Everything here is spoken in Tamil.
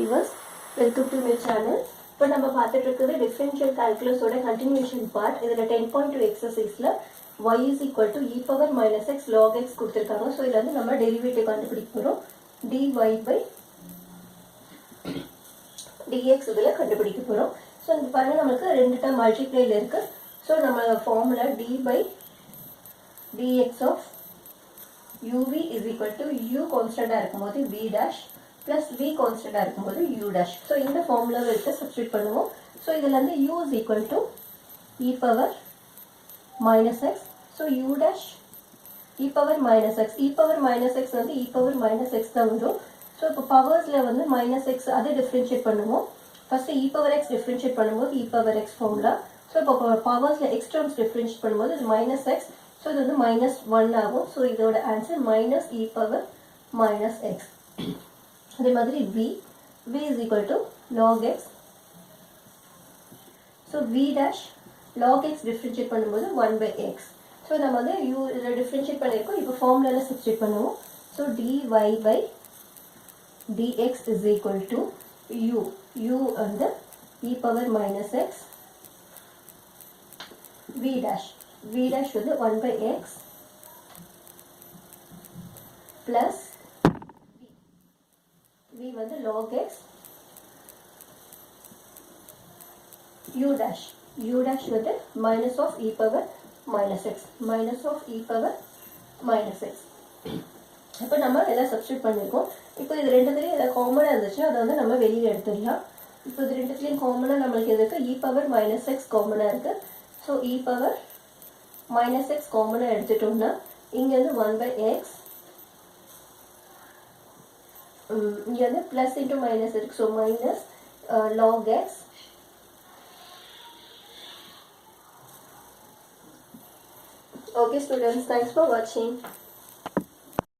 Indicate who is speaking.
Speaker 1: viewers, welcome to my channel. இப்போ நம்ம பார்த்துட்டு இருக்கிறது டிஃபரன்ஷியல் கால்குலஸோட கண்டினியூஷன் பார்ட். இதில் 10.2 எக்ஸசைஸில் y is equal to e power minus x log x கொடுத்துருக்காங்க. ஸோ இதில் வந்து நம்ம டெரிவேட்டிவ் கண்டுபிடிக்க போகிறோம். dy by dx இதில் கண்டுபிடிக்க போகிறோம். ஸோ இந்த பாருங்கள் நமக்கு ரெண்டு டைம் மல்டிப்ளைல இருக்குது. ஸோ நம்ம formula d by dx of uv is equal to u கான்ஸ்டண்டாக இருக்கும்போது v dash plus v கான்ஸ்டண்டாக இருக்கும்போது u dash. ஸோ இந்த ஃபார்முலாவை எடுத்து சப்ஸ்டியூட் பண்ணுவோம். ஸோ இதில் வந்து u is equal to e power minus x. So u dash e power minus x. e power minus x வந்து e power minus x தான் வரும். ஸோ இப்போ பவர்ஸில் வந்து மைனஸ் எக்ஸ் அதை டிஃப்ரென்ஷியேட் பண்ணுவோம். First e power x differentiate பண்ணும்போது e power x formula. So இப்போ பவர்ஸில் எக்ஸ் டேர்ம்ஸ் டிஃப்ரென்ஷியேட் பண்ணும்போது இது மைனஸ் எக்ஸ். ஸோ இது வந்து -1 ஆகும். ஸோ இதோட answer minus e power minus x. அதே மாதிரி v is equal to log x. So v dash log x differentiate பண்ணும்போது 1 by x. ஸோ நம்ம வந்து u இதில் டிஃப்ரென்ஷியேட் பண்ணியிருக்கோம். இப்போ ஃபார்முலாவில் சப்ஸ்டியூட் பண்ணுவோம். So dy by dx is equal to u வந்து e power minus x v dash வந்து 1 by x plus v வந்து log x u dash வந்து minus of e power minus x இப்போ நம்ம எல்லாம் சப்ஸ்டியூட் பண்ணியிருக்கோம். இப்போ இது ரெண்டுத்துலேயும் எதாவது காமனாக இருந்துச்சுன்னா அதை வந்து நம்ம வெளியில் எடுத்துடலாம். இப்போ இது ரெண்டுத்துலேயும் காமனாக நம்மளுக்கு எதுக்கு e power minus x காமனாக இருக்குது. So e power minus x காமனாக எடுத்துட்டோம்னா இங்கே வந்து 1 by x, இங்கே வந்து ப்ளஸ் இன்ட்டு மைனஸ் இருக்குது. So minus log x okay students, thanks for watching.